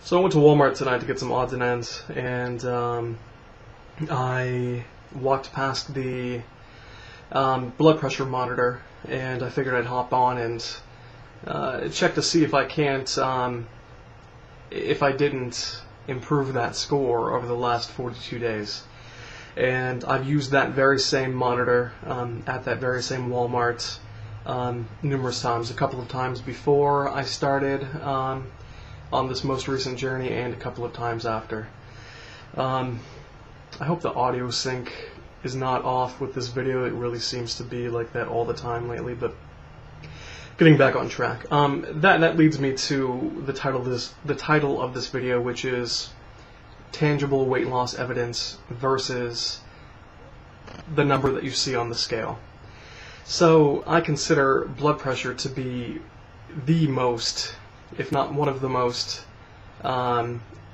So I went to Walmart tonight to get some odds and ends, and I walked past the blood pressure monitor, and I figured I'd hop on and check to see if I can't, if I didn't improve that score over the last 42 days. And I've used that very same monitor at that very same Walmart numerous times, a couple of times before I started on this most recent journey, and a couple of times after. I hope the audio sync is not off with this video. It really seems to be like that all the time lately, but getting back on track. That leads me to the title of this video, which is tangible weight loss evidence versus the number that you see on the scale. So I consider blood pressure to be the most, if not one of the most,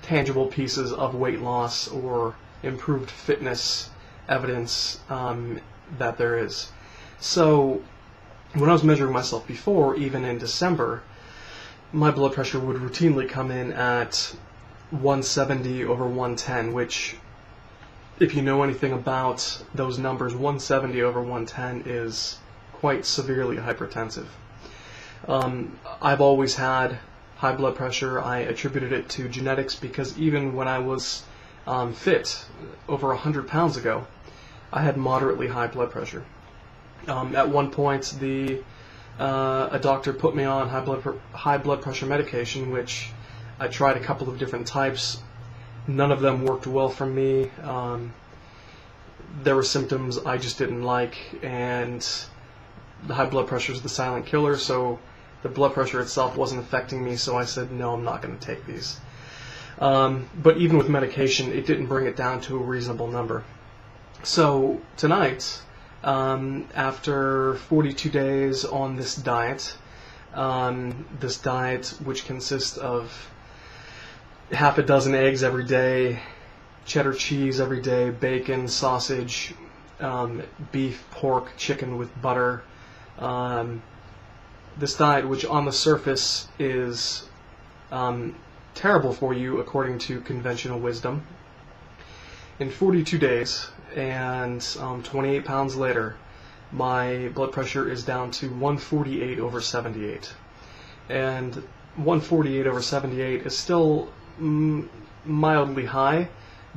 tangible pieces of weight loss or improved fitness evidence that there is. So when I was measuring myself before, even in December, my blood pressure would routinely come in at 170 over 110, which, if you know anything about those numbers, 170 over 110 is quite severely hypertensive. I've always had high blood pressure. I attributed it to genetics because even when I was fit, over 100 pounds ago, I had moderately high blood pressure. At one point, a doctor put me on high blood pressure medication, which I tried a couple of different types. None of them worked well for me. There were symptoms I just didn't like, and the high blood pressure is the silent killer, so the blood pressure itself wasn't affecting me, so I said, no, I'm not going to take these. But even with medication, it didn't bring it down to a reasonable number. So tonight, after 42 days on this diet which consists of half a dozen eggs every day, cheddar cheese every day, bacon, sausage, beef, pork, chicken with butter. This diet, which on the surface is terrible for you according to conventional wisdom, in 42 days and 28 pounds later, my blood pressure is down to 148 over 78. And 148 over 78 is still mildly high,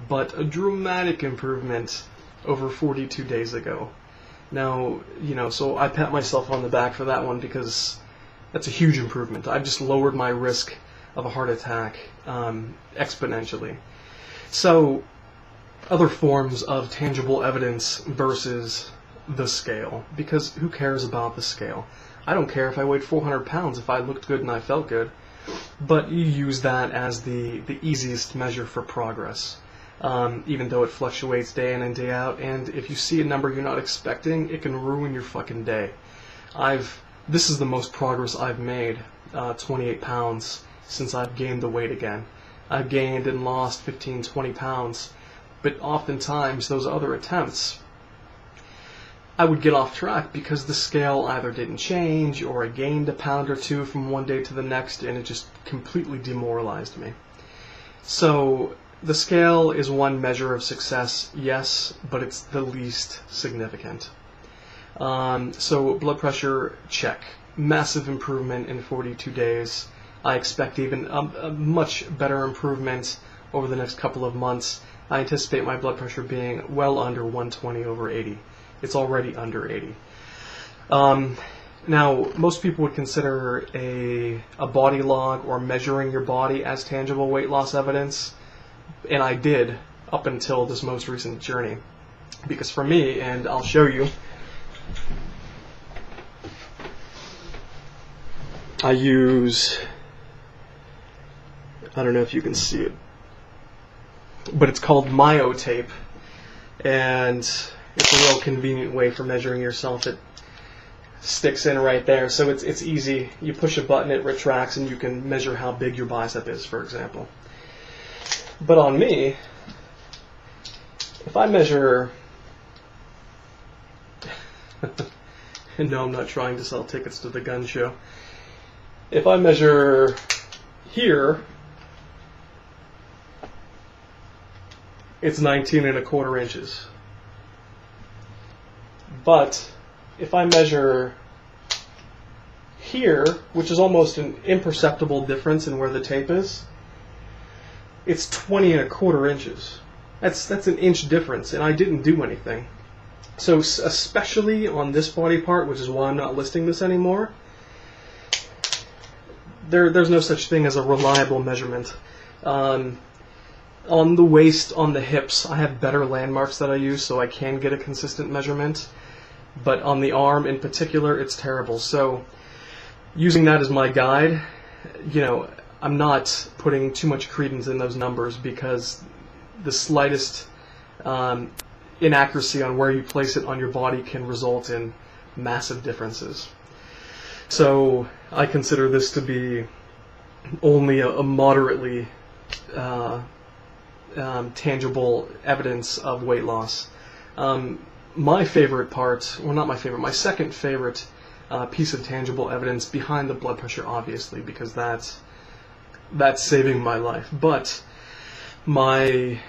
but a dramatic improvement over 42 days ago. Now, so I pat myself on the back for that one because that's a huge improvement. I've just lowered my risk of a heart attack exponentially. So, other forms of tangible evidence versus the scale, because who cares about the scale? I don't care if I weighed 400 pounds if I looked good and I felt good, but you use that as the easiest measure for progress, even though it fluctuates day in and day out, and if you see a number you're not expecting, it can ruin your fucking day. This is the most progress I've made, 28 pounds, since I've gained the weight again. I've gained and lost 15, 20 pounds, but oftentimes those other attempts, I would get off track because the scale either didn't change or I gained a pound or two from one day to the next, and it just completely demoralized me. So the scale is one measure of success, yes, but it's the least significant. So blood pressure, check. Massive improvement in 42 days. I expect even a much better improvement over the next couple of months. I anticipate my blood pressure being well under 120 over 80. It's already under 80. Now, most people would consider a body log or measuring your body as tangible weight loss evidence, and I did up until this most recent journey. Because for me, and I'll show you, I use, I don't know if you can see it, but it's called Myo tape, and it's a real convenient way for measuring yourself. It sticks in right there, so it's easy. You push a button, it retracts, and you can measure how big your bicep is, for example. But on me, if I measure, no, I'm not trying to sell tickets to the gun show. If I measure here, it's 19 1/4 inches. But if I measure here, which is almost an imperceptible difference in where the tape is, it's 20 1/4 inches. That's an inch difference, and I didn't do anything. So especially on this body part, which is why I'm not listing this anymore, there's no such thing as a reliable measurement. On the waist, on the hips, I have better landmarks that I use, so I can get a consistent measurement. But on the arm in particular, it's terrible. So using that as my guide, I'm not putting too much credence in those numbers, because the slightest inaccuracy on where you place it on your body can result in massive differences. So I consider this to be only a moderately tangible evidence of weight loss. My favorite part, well, not my favorite, my second favorite piece of tangible evidence behind the blood pressure, obviously, because that's saving my life. But my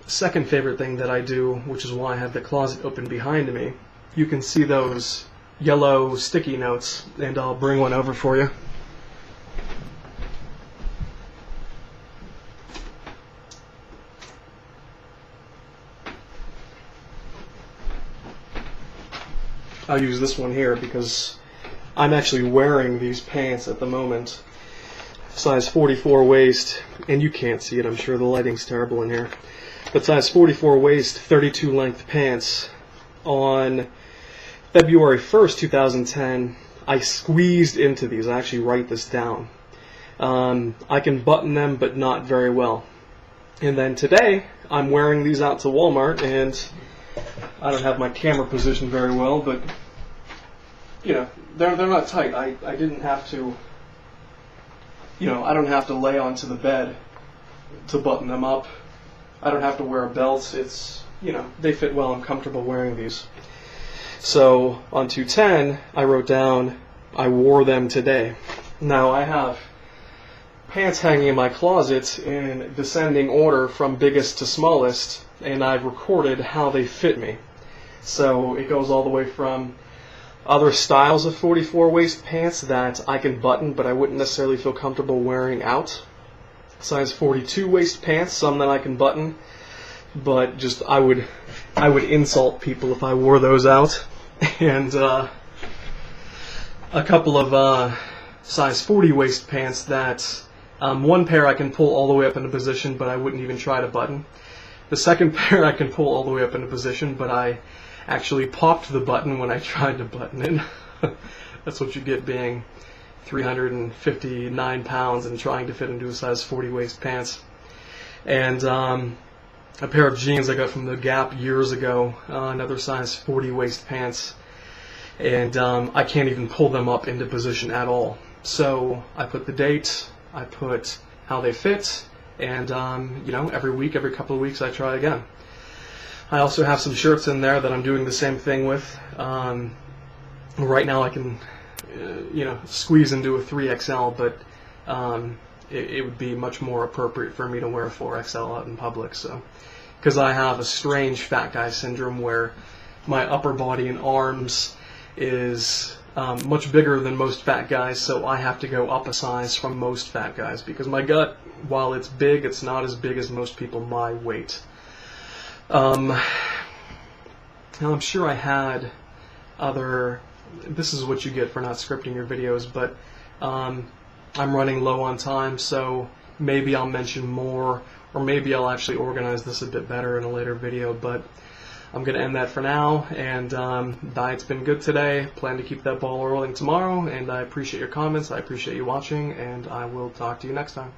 second favorite thing that I do, which is why I have the closet open behind me, you can see those yellow sticky notes, and I'll bring one over for you. I'll use this one here because I'm actually wearing these pants at the moment. Size 44 waist, and you can't see it, I'm sure the lighting's terrible in here, but size 44 waist, 32 length pants. On February 1st, 2010, I squeezed into these. I actually write this down. I can button them, but not very well. And then today, I'm wearing these out to Walmart, and I don't have my camera positioned very well, but they're not tight. I didn't have to, I don't have to lay onto the bed to button them up. I don't have to wear a belt. It's, they fit well. I'm comfortable wearing these. So on 210, I wrote down, I wore them today. Now I have pants hanging in my closet in descending order from biggest to smallest, and I've recorded how they fit me. So it goes all the way from other styles of 44 waist pants that I can button, but I wouldn't necessarily feel comfortable wearing out. Size 42 waist pants, some that I can button, but just I would insult people if I wore those out. And a couple of size 40 waist pants that one pair I can pull all the way up into position, but I wouldn't even try to button. The second pair I can pull all the way up into position, but I actually popped the button when I tried to button it. That's what you get being 359 pounds and trying to fit into a size 40 waist pants. And a pair of jeans I got from the Gap years ago, another size 40 waist pants, and I can't even pull them up into position at all. So I put the date, I put how they fit, and every week, every couple of weeks I try again. I also have some shirts in there that I'm doing the same thing with. Right now I can squeeze into a 3XL, but it would be much more appropriate for me to wear a 4XL out in public. So, because I have a strange fat guy syndrome where my upper body and arms is much bigger than most fat guys, so I have to go up a size from most fat guys, because my gut, while it's big, it's not as big as most people my weight. Now I'm sure I had other, this is what you get for not scripting your videos, but I'm running low on time, so maybe I'll mention more, or maybe I'll actually organize this a bit better in a later video, but I'm going to end that for now. And diet's been good today. Plan to keep that ball rolling tomorrow, and I appreciate your comments, I appreciate you watching, and I will talk to you next time.